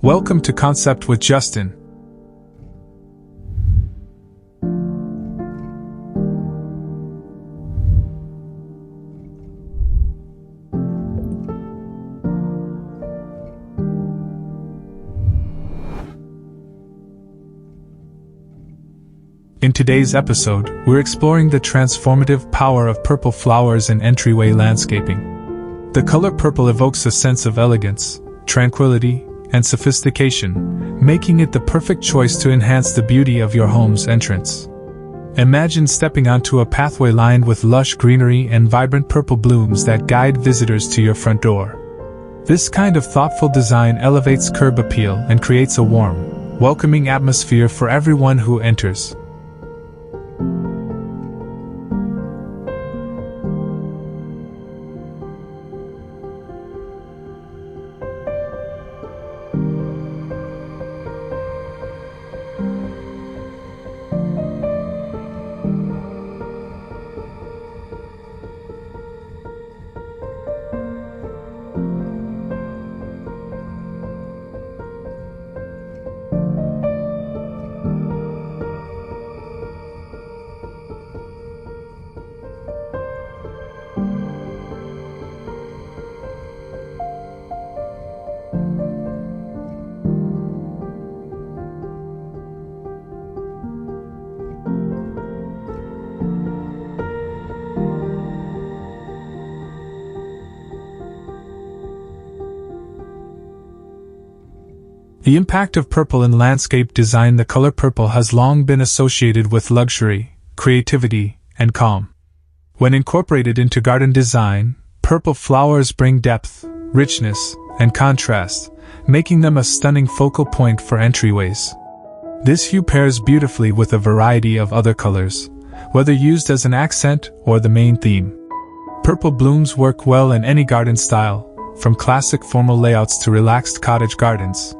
Welcome to Concept with Justin. In today's episode, we're exploring the transformative power of purple flowers in entryway landscaping. The color purple evokes a sense of elegance, tranquility, and sophistication, making it the perfect choice to enhance the beauty of your home's entrance. Imagine stepping onto a pathway lined with lush greenery and vibrant purple blooms that guide visitors to your front door. This kind of thoughtful design elevates curb appeal and creates a warm, welcoming atmosphere for everyone who enters. The impact of purple in landscape design. The color purple has long been associated with luxury, creativity, and calm. When incorporated into garden design, purple flowers bring depth, richness, and contrast, making them a stunning focal point for entryways. This hue pairs beautifully with a variety of other colors, whether used as an accent or the main theme. Purple blooms work well in any garden style, from classic formal layouts to relaxed cottage gardens.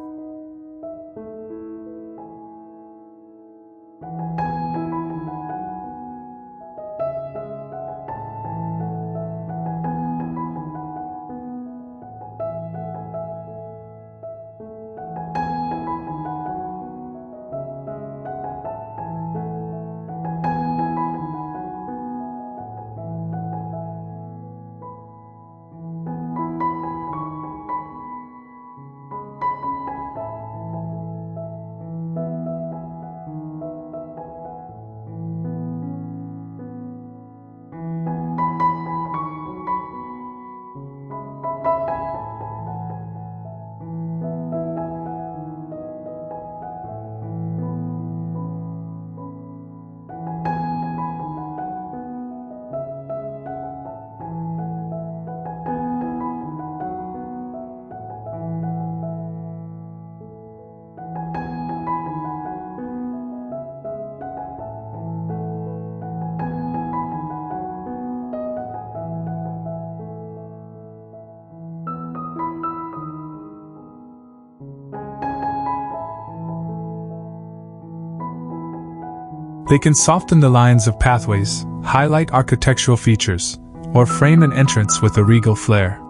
They can soften the lines of pathways, highlight architectural features, or frame an entrance with a regal flair.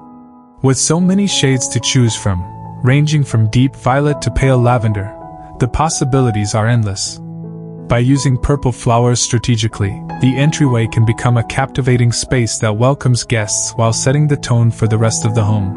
With so many shades to choose from, ranging from deep violet to pale lavender, the possibilities are endless. By using purple flowers strategically, the entryway can become a captivating space that welcomes guests while setting the tone for the rest of the home.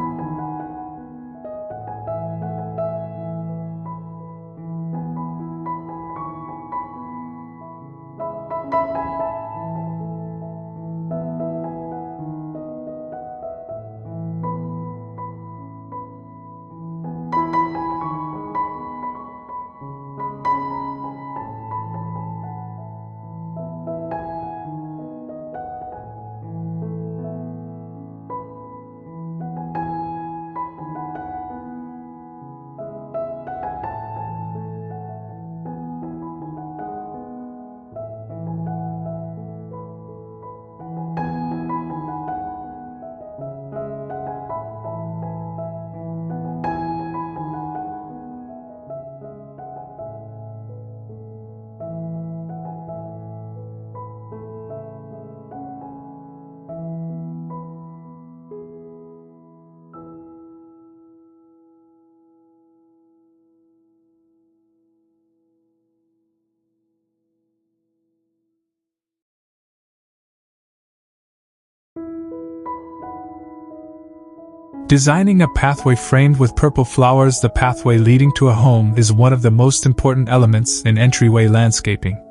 Designing a pathway framed with purple flowers. The pathway leading to a home is one of the most important elements in entryway landscaping.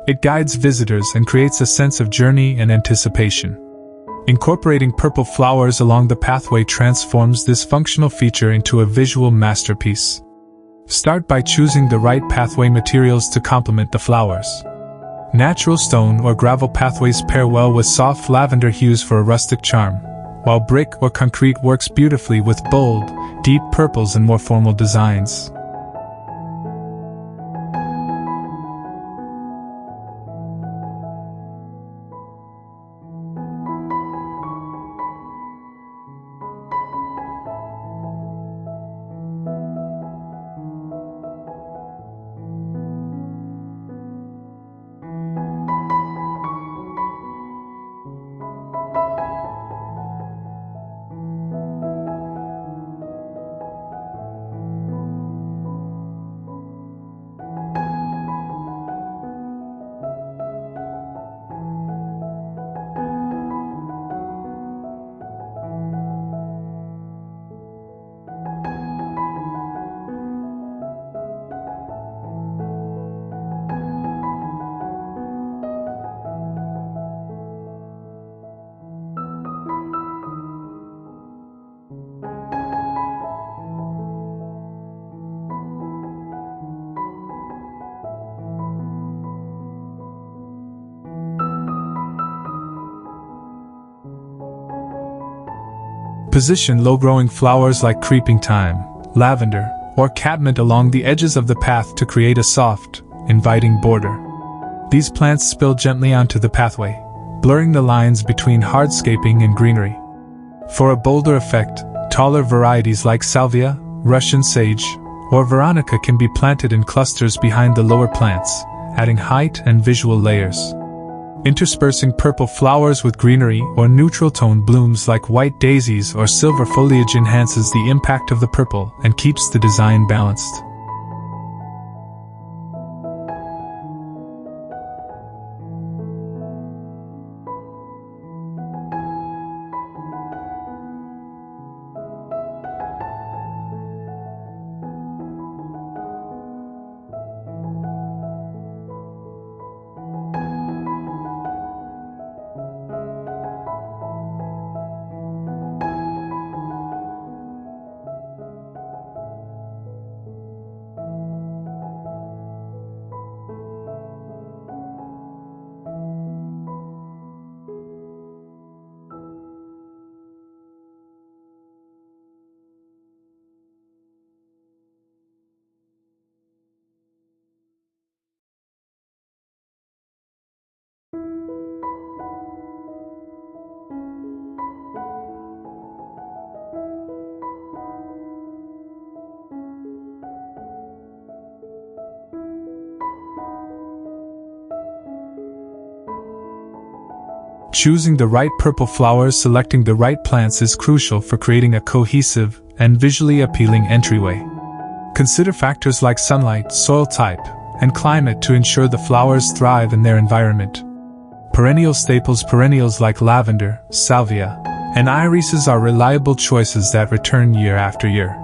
It guides visitors and creates a sense of journey and anticipation. Incorporating purple flowers along the pathway transforms this functional feature into a visual masterpiece. Start by choosing the right pathway materials to complement the flowers. Natural stone or gravel pathways pair well with soft lavender hues for a rustic charm, while brick or concrete works beautifully with bold, deep purples and more formal designs. Position low-growing flowers like creeping thyme, lavender, or catmint along the edges of the path to create a soft, inviting border. These plants spill gently onto the pathway, blurring the lines between hardscaping and greenery. For a bolder effect, taller varieties like salvia, Russian sage, or veronica can be planted in clusters behind the lower plants, adding height and visual layers. Interspersing purple flowers with greenery or neutral-tone blooms like white daisies or silver foliage enhances the impact of the purple and keeps the design balanced. Choosing the right purple flowers, selecting the right plants is crucial for creating a cohesive and visually appealing entryway. Consider factors like sunlight, soil type, and climate to ensure the flowers thrive in their environment. Perennial staples, perennials like lavender, salvia, and irises are reliable choices that return year after year.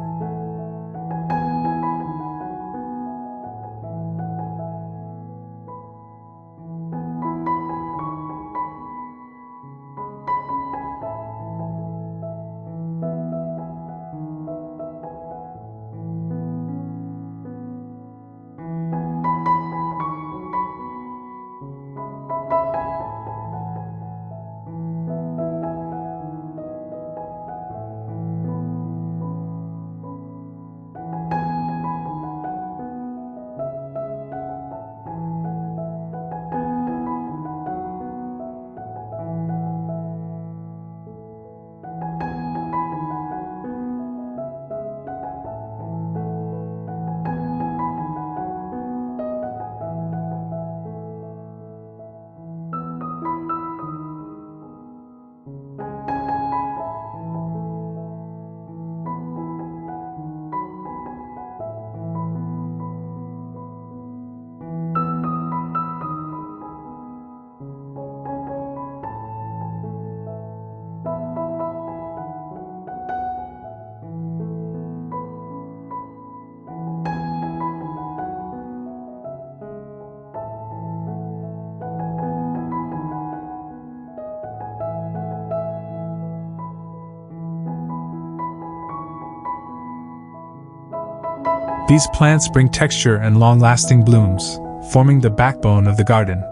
These plants bring texture and long-lasting blooms, forming the backbone of the garden.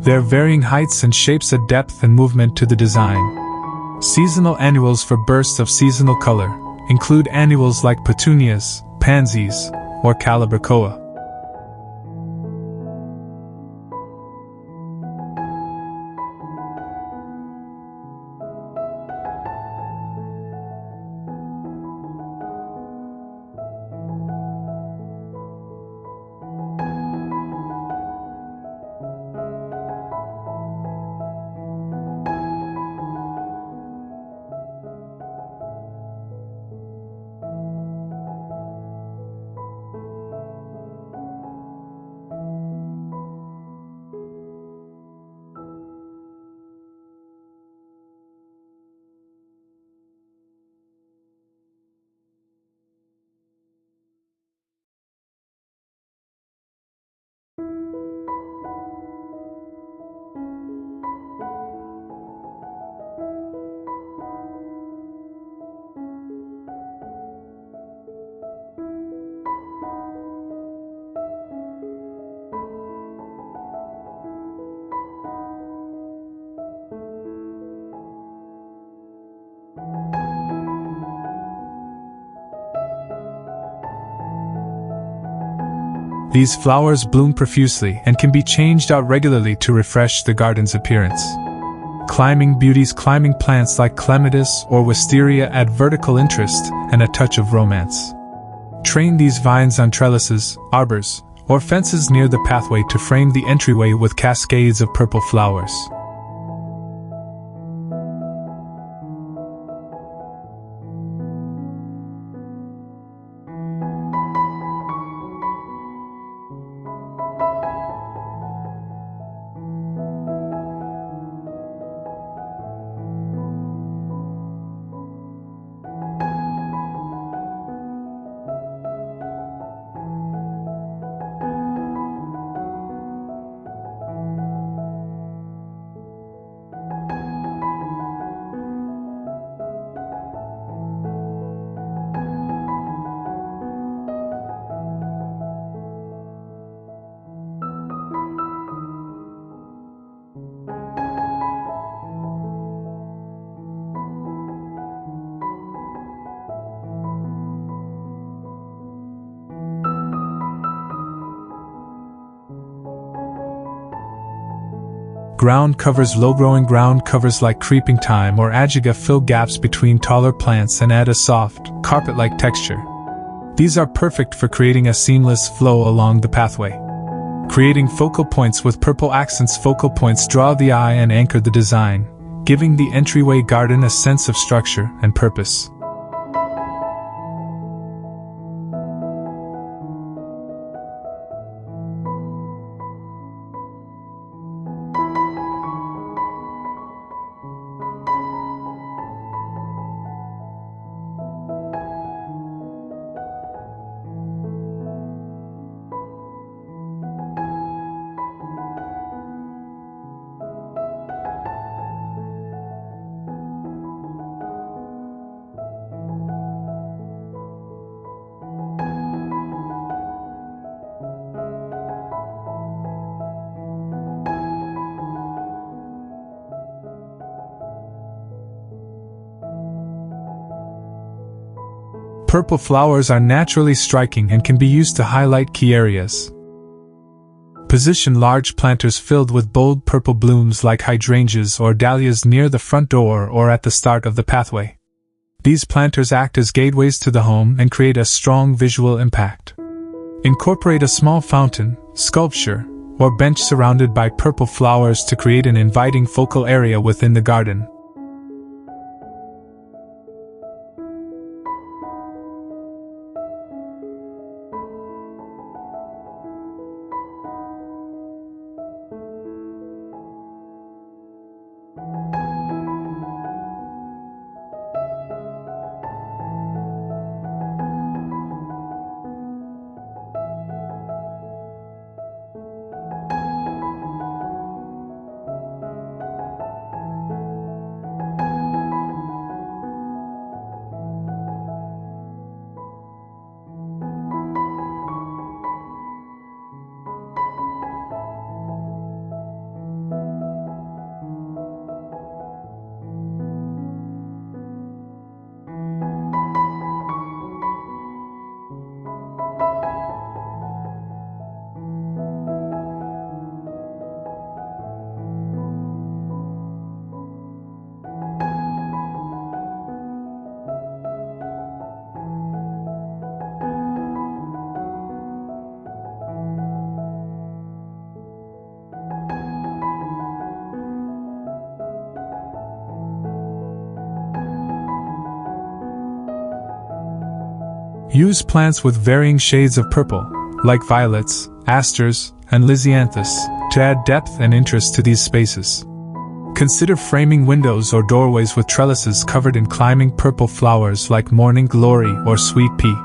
Their varying heights and shapes add depth and movement to the design. Seasonal annuals for bursts of seasonal color include annuals like petunias, pansies, or calibrachoa. These flowers bloom profusely and can be changed out regularly to refresh the garden's appearance. Climbing beauties, climbing plants like clematis or wisteria add vertical interest and a touch of romance. Train these vines on trellises, arbors, or fences near the pathway to frame the entryway with cascades of purple flowers. Ground covers. Low-growing ground covers like creeping thyme or ajaga fill gaps between taller plants and add a soft, carpet-like texture. These are perfect for creating a seamless flow along the pathway. Creating focal points with purple accents. Focal points draw the eye and anchor the design, giving the entryway garden a sense of structure and purpose. Purple flowers are naturally striking and can be used to highlight key areas. Position large planters filled with bold purple blooms like hydrangeas or dahlias near the front door or at the start of the pathway. These planters act as gateways to the home and create a strong visual impact. Incorporate a small fountain, sculpture, or bench surrounded by purple flowers to create an inviting focal area within the garden. Use plants with varying shades of purple, like violets, asters, and lisianthus, to add depth and interest to these spaces. Consider framing windows or doorways with trellises covered in climbing purple flowers like morning glory or sweet pea.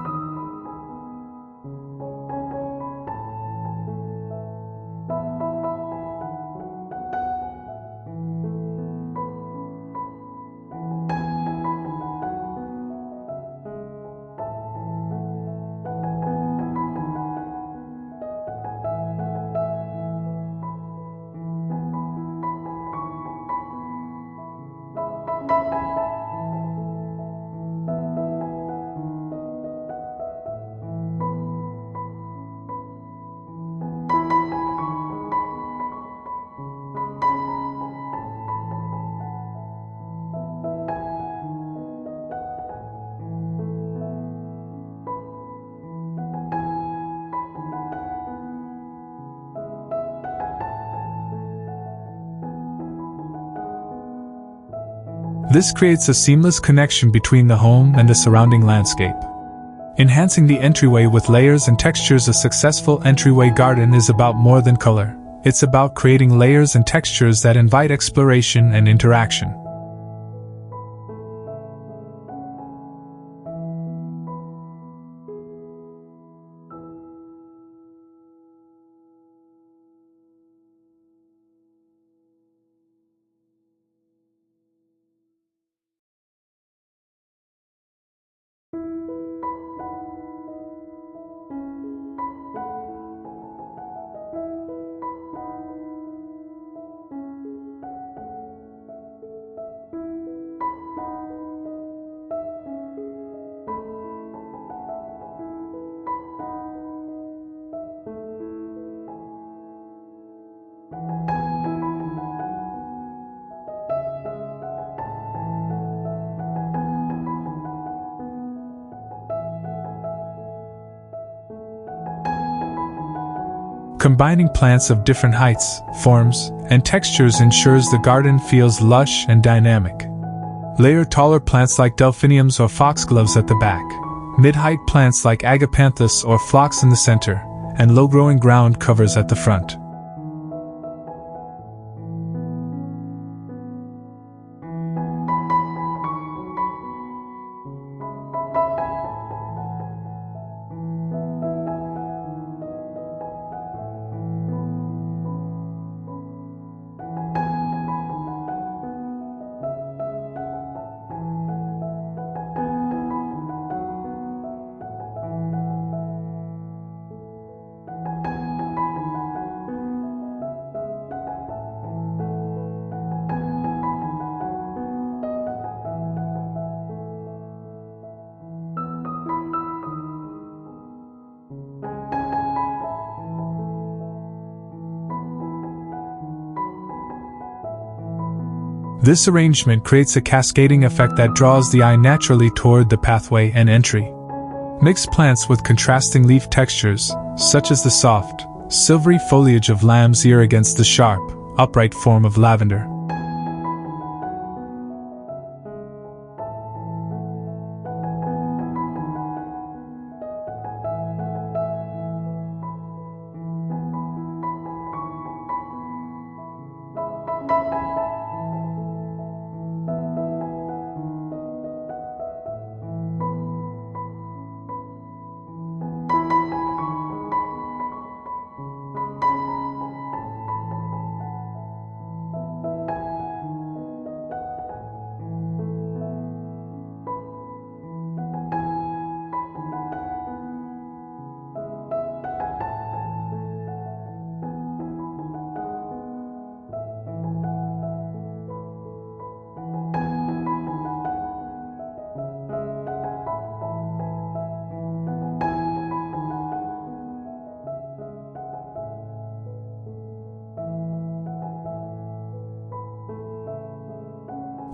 This creates a seamless connection between the home and the surrounding landscape. Enhancing the entryway with layers and textures. A successful entryway garden is about more than color. It's about creating layers and textures that invite exploration and interaction. Combining plants of different heights, forms, and textures ensures the garden feels lush and dynamic. Layer taller plants like delphiniums or foxgloves at the back, mid-height plants like agapanthus or phlox in the center, and low-growing ground covers at the front. This arrangement creates a cascading effect that draws the eye naturally toward the pathway and entry. Mix plants with contrasting leaf textures, such as the soft, silvery foliage of lamb's ear against the sharp, upright form of lavender.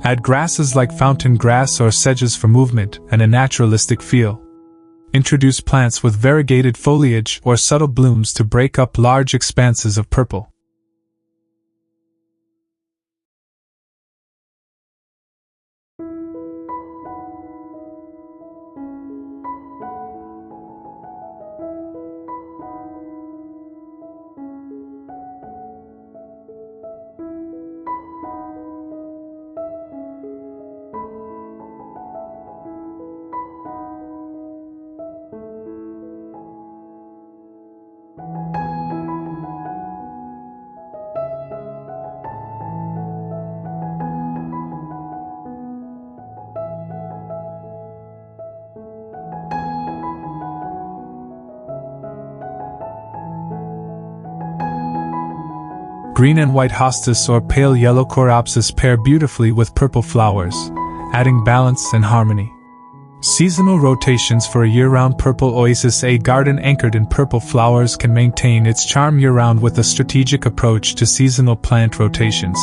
Add grasses like fountain grass or sedges for movement and a naturalistic feel. Introduce plants with variegated foliage or subtle blooms to break up large expanses of purple. Green and white hostas or pale yellow coreopsis pair beautifully with purple flowers, adding balance and harmony. Seasonal rotations for a year-round purple oasis. A garden anchored in purple flowers can maintain its charm year-round with a strategic approach to seasonal plant rotations.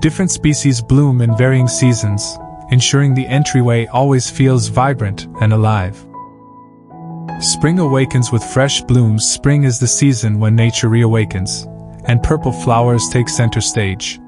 Different species bloom in varying seasons, ensuring the entryway always feels vibrant and alive. Spring awakens with fresh blooms. Spring is the season when nature reawakens, and purple flowers take center stage.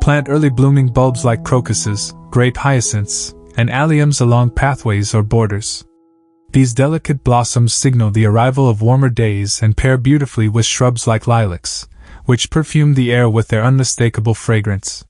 Plant early blooming bulbs like crocuses, grape hyacinths, and alliums along pathways or borders. These delicate blossoms signal the arrival of warmer days and pair beautifully with shrubs like lilacs, which perfume the air with their unmistakable fragrance.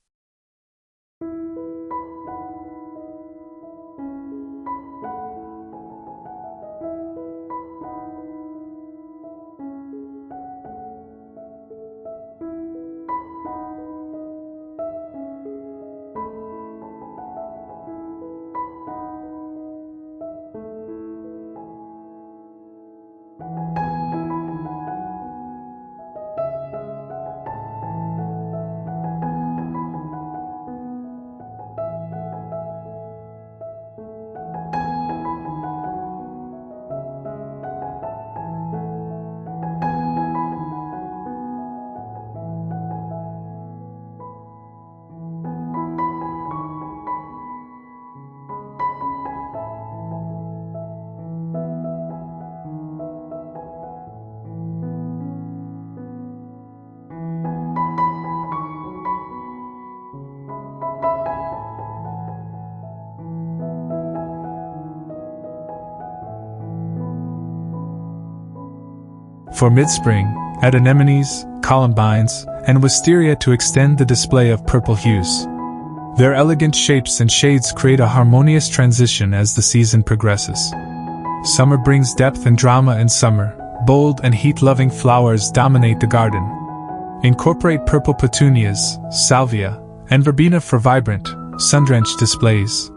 For mid-spring, add anemones, columbines, and wisteria to extend the display of purple hues. Their elegant shapes and shades create a harmonious transition as the season progresses. Summer brings depth and drama in summer. Bold and heat-loving flowers dominate the garden. Incorporate purple petunias, salvia, and verbena for vibrant, sun-drenched displays.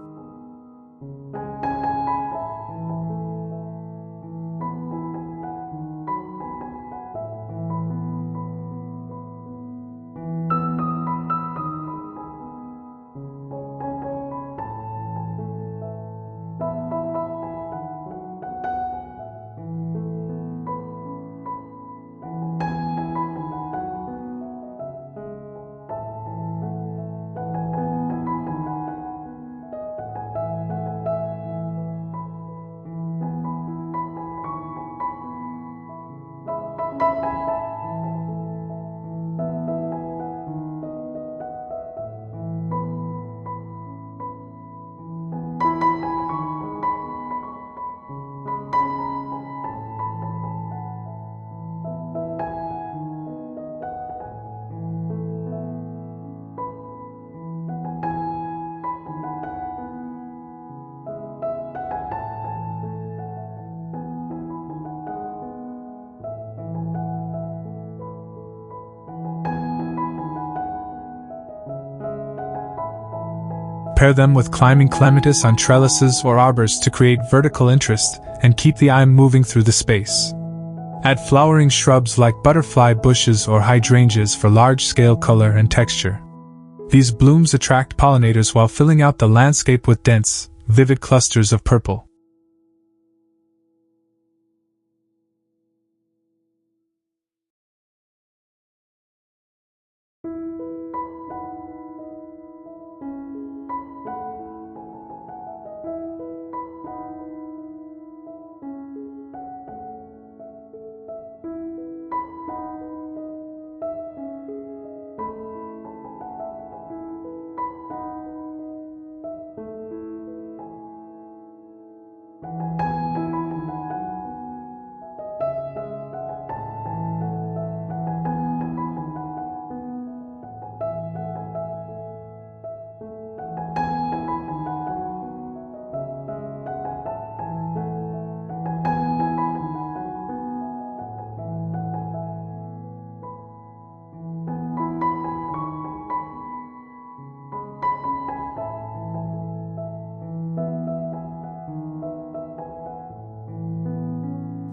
Pair them with climbing clematis on trellises or arbors to create vertical interest and keep the eye moving through the space. Add flowering shrubs like butterfly bushes or hydrangeas for large-scale color and texture. These blooms attract pollinators while filling out the landscape with dense, vivid clusters of purple.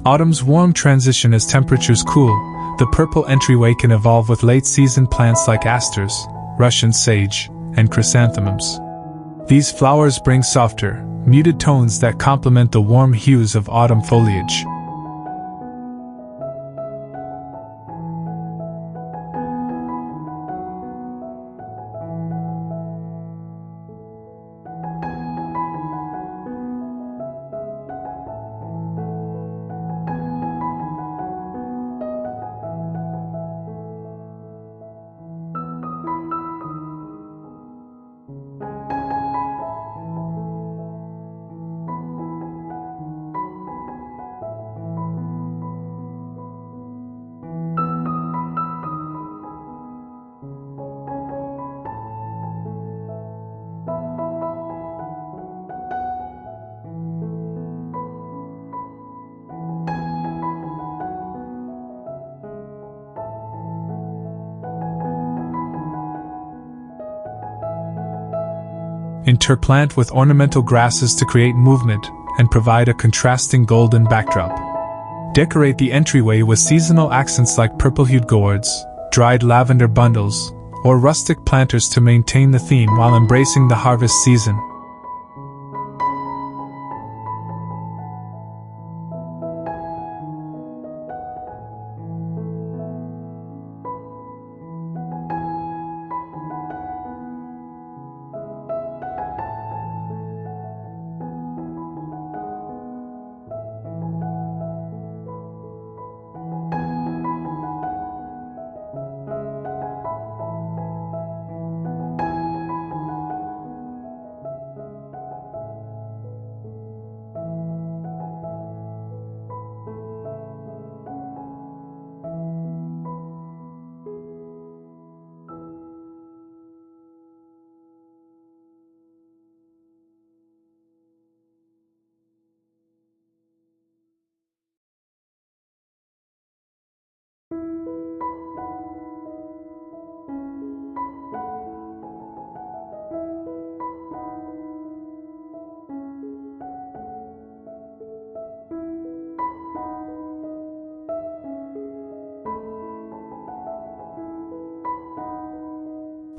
Autumn's warm transition as temperatures cool, the purple entryway can evolve with late-season plants like asters, Russian sage, and chrysanthemums. These flowers bring softer, muted tones that complement the warm hues of autumn foliage. Interplant with ornamental grasses to create movement and provide a contrasting golden backdrop. Decorate the entryway with seasonal accents like purple-hued gourds, dried lavender bundles, or rustic planters to maintain the theme while embracing the harvest season.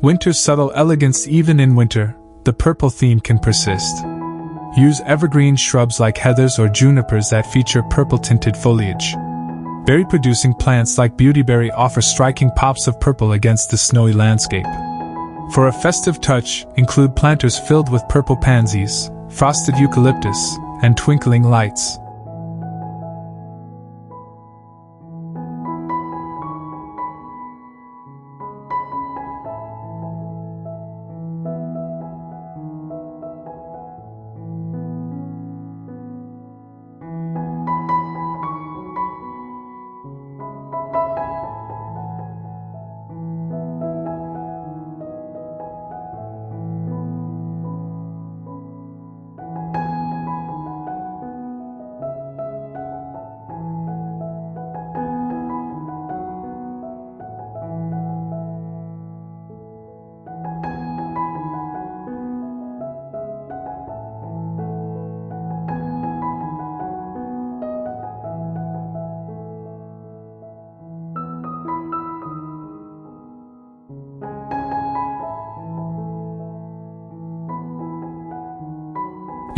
Winter's subtle elegance. Even in winter, the purple theme can persist. Use evergreen shrubs like heathers or junipers that feature purple-tinted foliage. Berry-producing plants like beautyberry offer striking pops of purple against the snowy landscape. For a festive touch, include planters filled with purple pansies, frosted eucalyptus, and twinkling lights.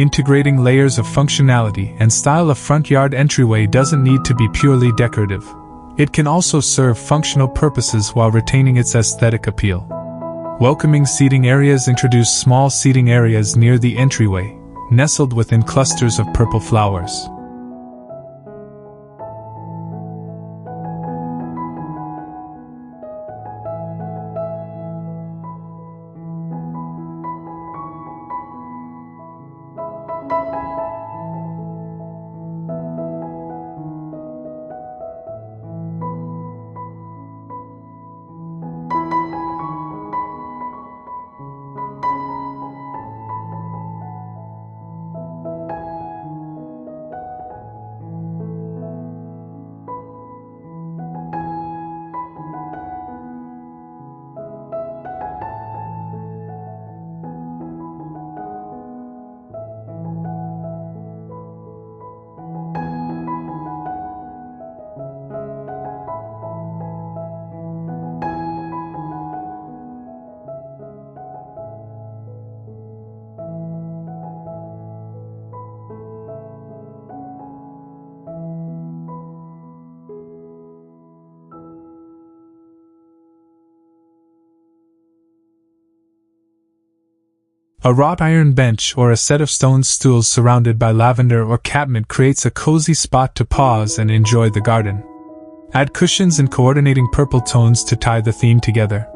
Integrating layers of functionality and style, a front yard entryway doesn't need to be purely decorative. It can also serve functional purposes while retaining its aesthetic appeal. Welcoming seating areas introduce small seating areas near the entryway, nestled within clusters of purple flowers. A wrought iron bench or a set of stone stools surrounded by lavender or catmint creates a cozy spot to pause and enjoy the garden. Add cushions and coordinating purple tones to tie the theme together.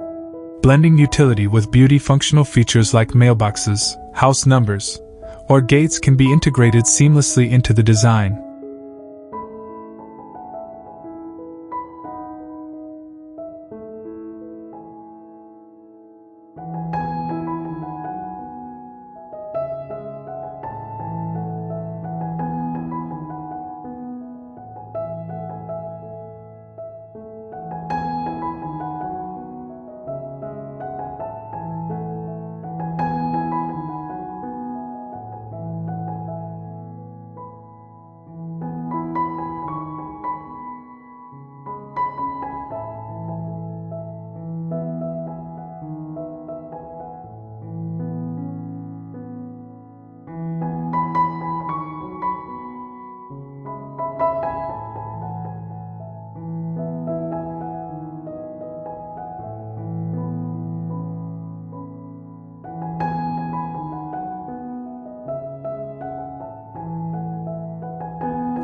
Blending utility with beauty, functional features like mailboxes, house numbers, or gates can be integrated seamlessly into the design.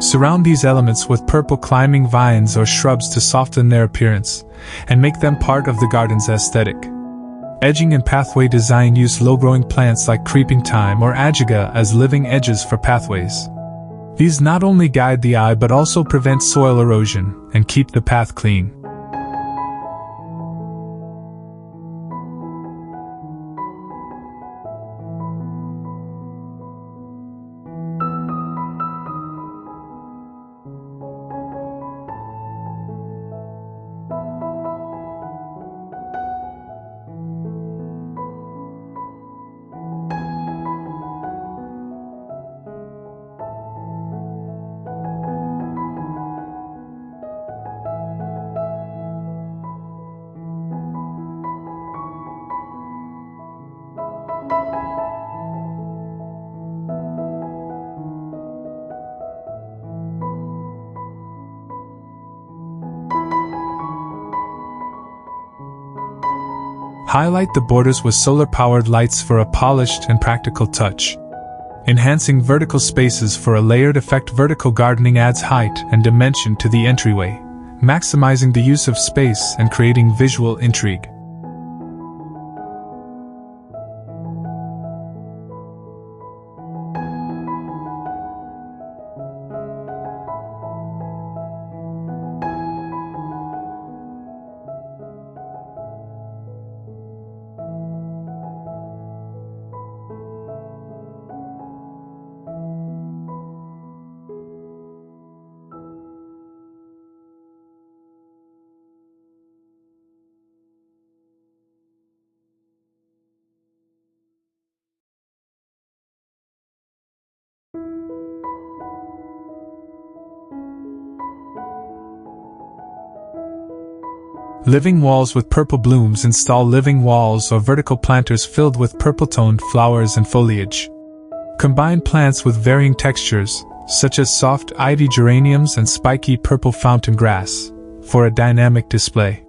Surround these elements with purple climbing vines or shrubs to soften their appearance and make them part of the garden's aesthetic. Edging and pathway design use low-growing plants like creeping thyme or ajaga as living edges for pathways. These not only guide the eye but also prevent soil erosion and keep the path clean. Highlight the borders with solar-powered lights for a polished and practical touch. Enhancing vertical spaces for a layered effect. Vertical gardening adds height and dimension to the entryway, maximizing the use of space and creating visual intrigue. Living walls with purple blooms. Install living walls or vertical planters filled with purple-toned flowers and foliage. Combine plants with varying textures, such as soft ivy geraniums and spiky purple fountain grass, for a dynamic display.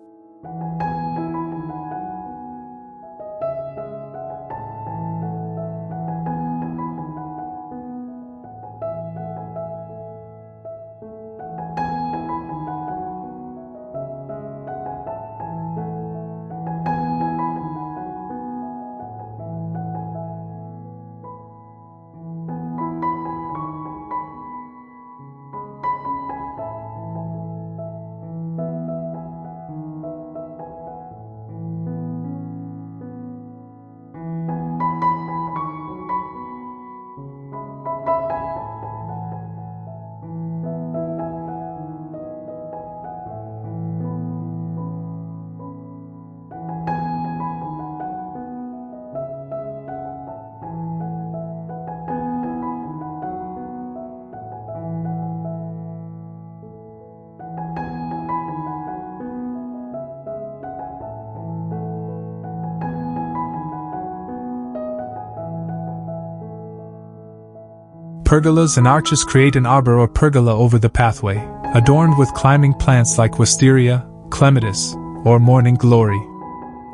Pergolas and arches create an arbor or pergola over the pathway, adorned with climbing plants like wisteria, clematis, or morning glory.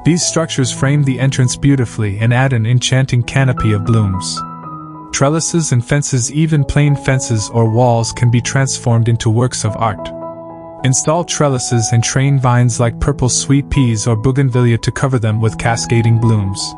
These structures frame the entrance beautifully and add an enchanting canopy of blooms. Trellises and fences, even plain fences or walls, can be transformed into works of art. Install trellises and train vines like purple sweet peas or bougainvillea to cover them with cascading blooms.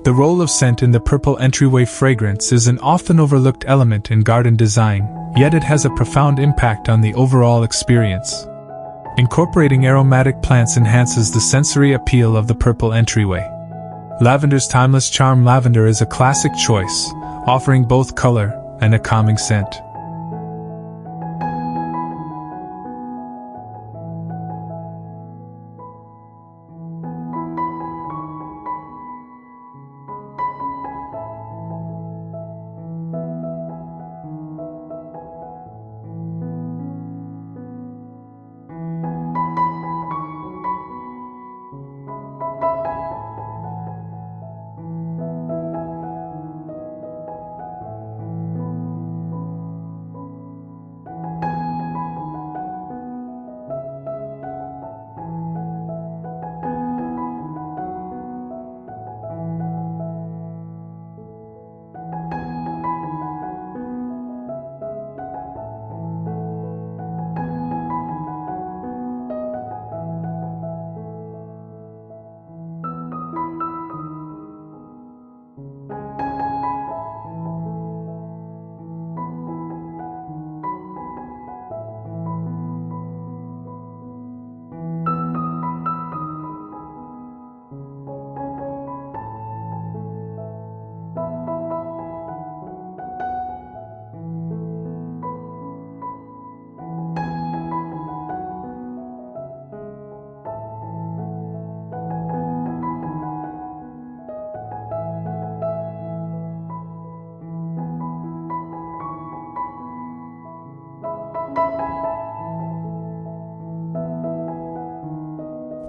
The role of scent in the purple entryway fragrance is an often overlooked element in garden design, yet it has a profound impact on the overall experience. Incorporating aromatic plants enhances the sensory appeal of the purple entryway. Lavender's timeless charm. Lavender is a classic choice, offering both color and a calming scent.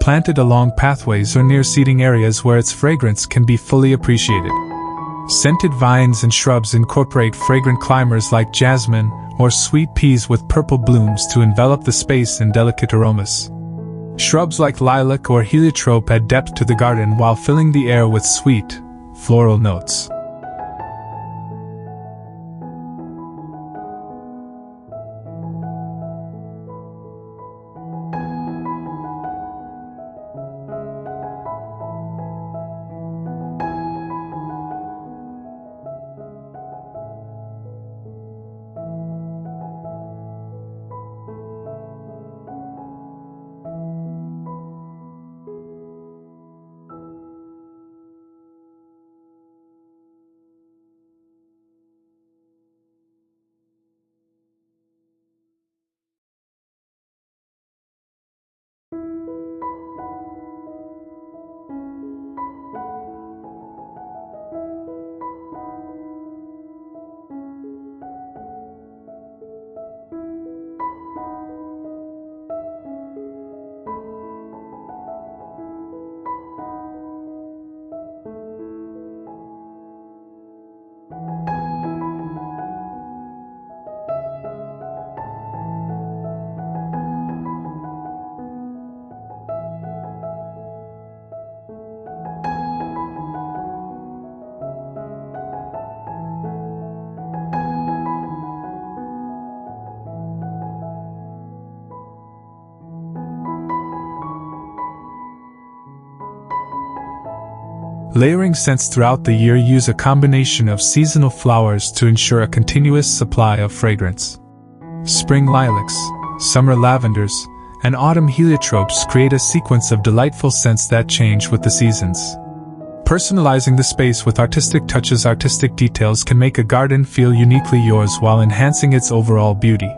planted along pathways or near seating areas where its fragrance can be fully appreciated. Scented vines and shrubs incorporate fragrant climbers like jasmine or sweet peas with purple blooms to envelop the space in delicate aromas. Shrubs like lilac or heliotrope add depth to the garden while filling the air with sweet, floral notes. Layering scents throughout the year use a combination of seasonal flowers to ensure a continuous supply of fragrance. Spring lilacs, summer lavenders, and autumn heliotropes create a sequence of delightful scents that change with the seasons. Personalizing the space with artistic touches, artistic details can make a garden feel uniquely yours while enhancing its overall beauty.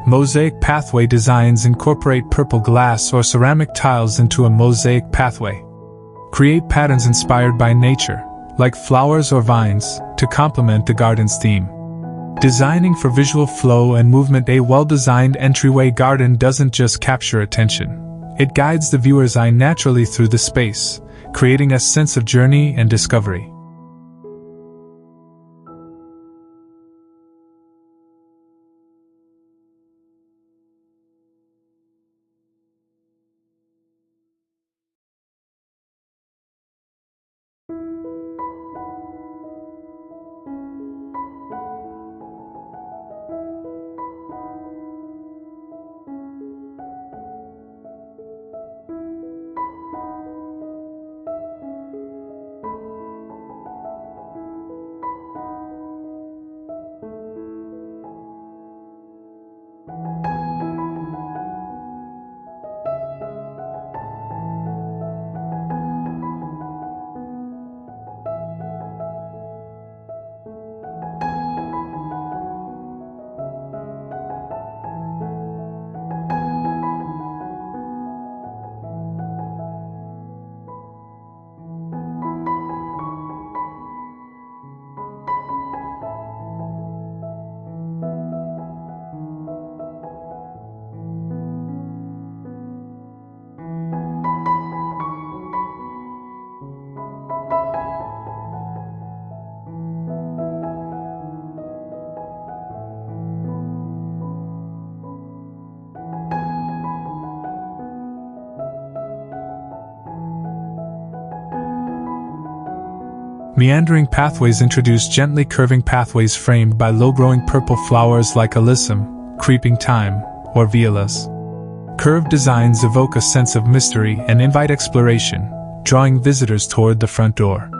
Mosaic pathway designs incorporate purple glass or ceramic tiles into a mosaic pathway. Create patterns inspired by nature, like flowers or vines, to complement the garden's theme. Designing for visual flow and movement, a well-designed entryway garden doesn't just capture attention. It guides the viewer's eye naturally through the space, creating a sense of journey and discovery. Meandering pathways introduce gently curving pathways framed by low-growing purple flowers like alyssum, creeping thyme, or violas. Curved designs evoke a sense of mystery and invite exploration, drawing visitors toward the front door.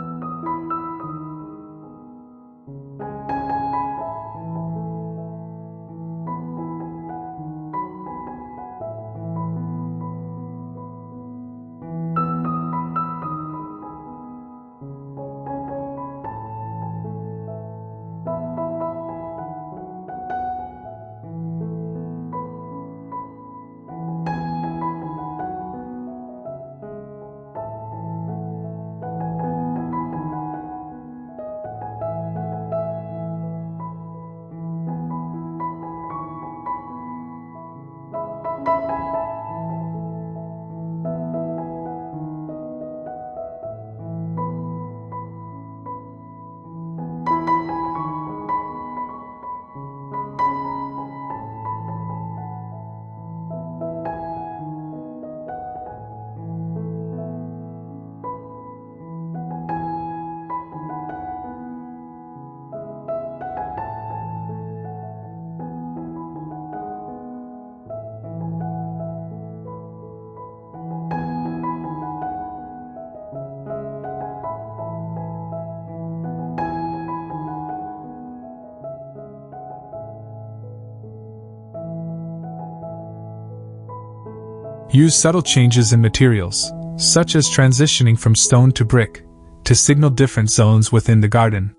Use subtle changes in materials, such as transitioning from stone to brick, to signal different zones within the garden.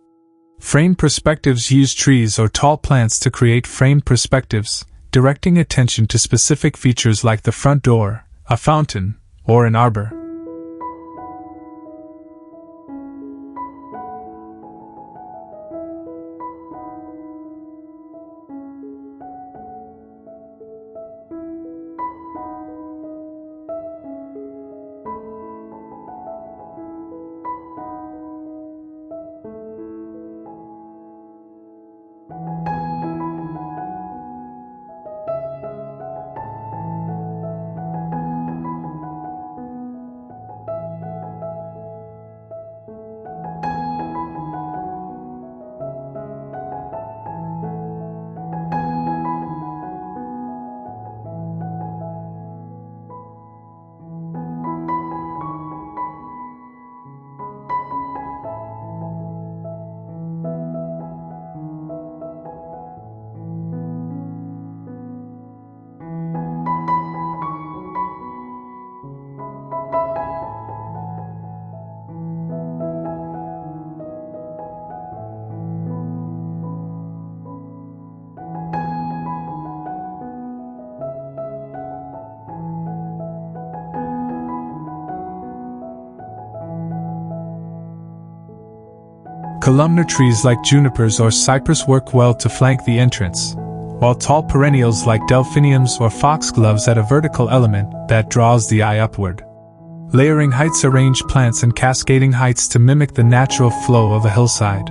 Framed perspectives use trees or tall plants to create framed perspectives, directing attention to specific features like the front door, a fountain, or an arbor. Columnar trees like junipers or cypress work well to flank the entrance, while tall perennials like delphiniums or foxgloves add a vertical element that draws the eye upward. Layering heights arrange plants and cascading heights to mimic the natural flow of a hillside.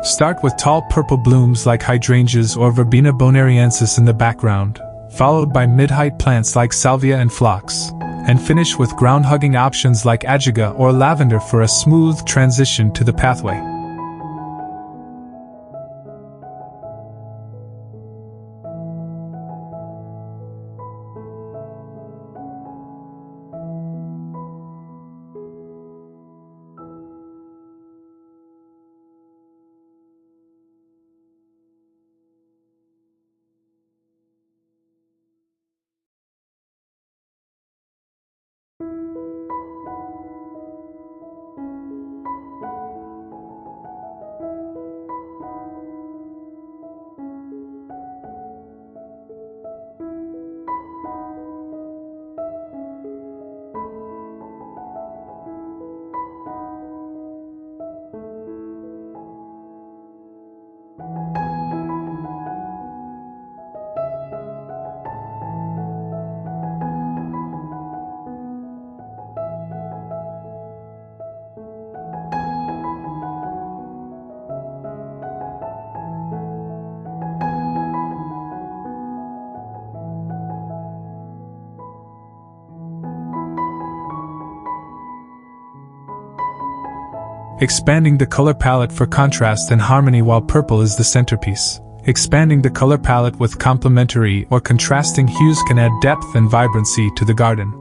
Start with tall purple blooms like hydrangeas or Verbena bonariensis in the background, followed by mid-height plants like salvia and phlox, and finish with ground-hugging options like ajaga or lavender for a smooth transition to the pathway. expanding the color palette for contrast and harmony while purple is the centerpiece. Expanding the color palette with complementary or contrasting hues can add depth and vibrancy to the garden.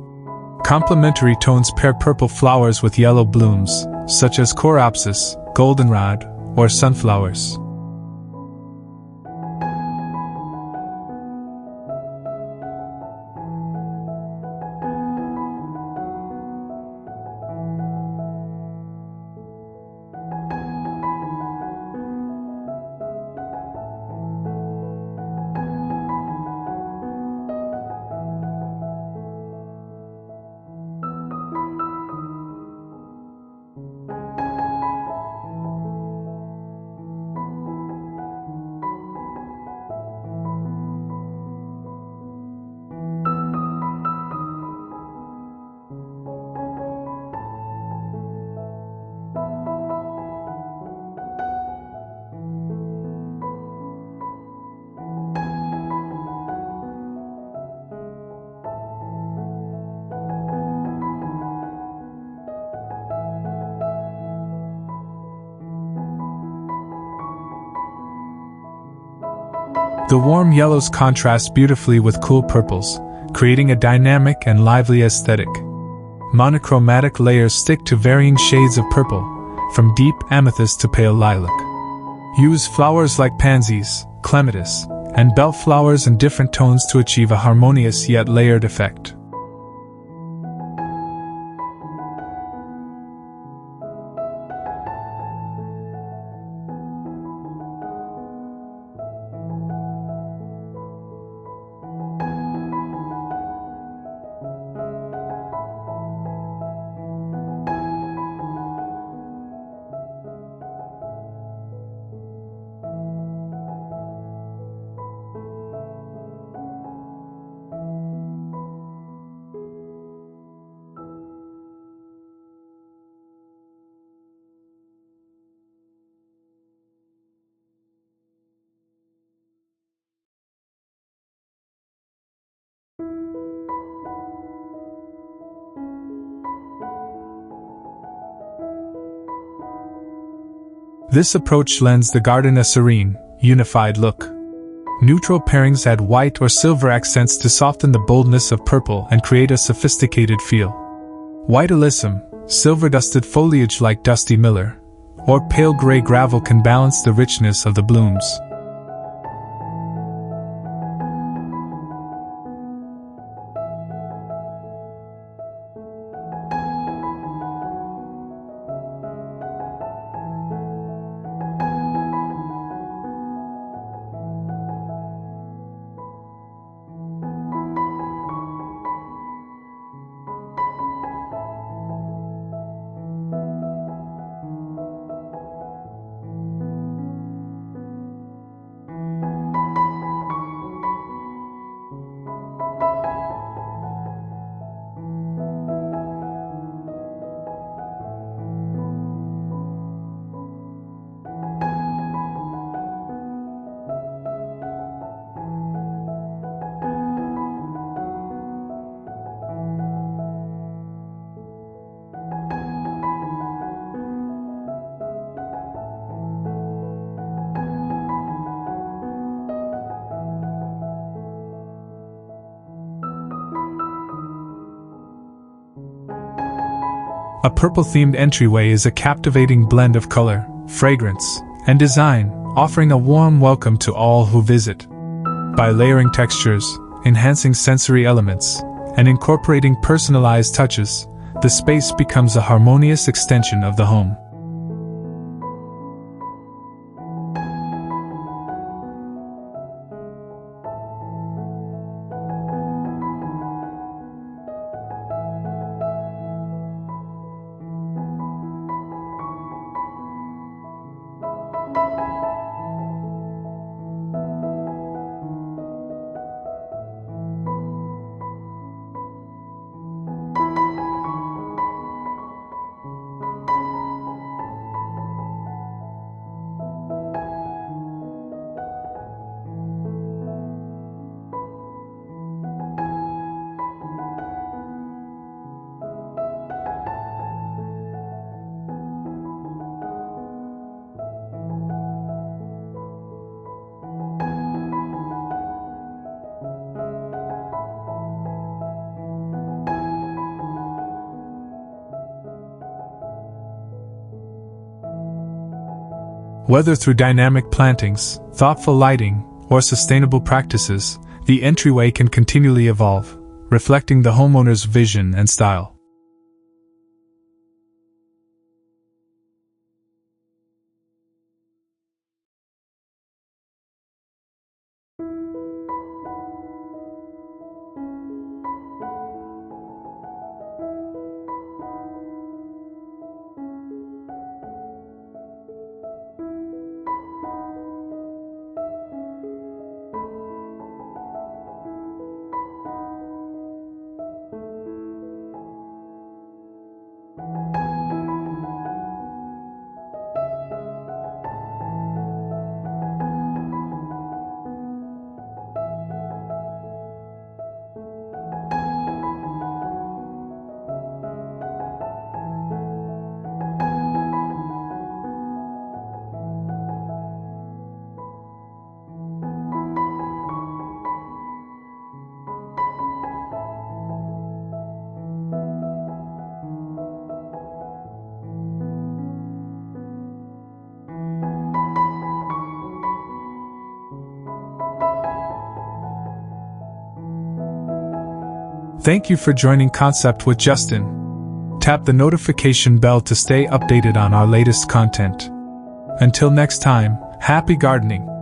Complementary tones pair purple flowers with yellow blooms, such as coreopsis, goldenrod, or sunflowers. The warm yellows contrast beautifully with cool purples, creating a dynamic and lively aesthetic. Monochromatic layers stick to varying shades of purple, from deep amethyst to pale lilac. Use flowers like pansies, clematis, and bellflowers in different tones to achieve a harmonious yet layered effect. This approach lends the garden a serene, unified look. Neutral pairings add white or silver accents to soften the boldness of purple and create a sophisticated feel. White alyssum, silver-dusted foliage like dusty miller, or pale gray gravel can balance the richness of the blooms. A purple-themed entryway is a captivating blend of color, fragrance, and design, offering a warm welcome to all who visit. By layering textures, enhancing sensory elements, and incorporating personalized touches, the space becomes a harmonious extension of the home. Whether through dynamic plantings, thoughtful lighting, or sustainable practices, the entryway can continually evolve, reflecting the homeowner's vision and style. Thank you for joining Concept with Justin. Tap the notification bell to stay updated on our latest content. Until next time, happy gardening!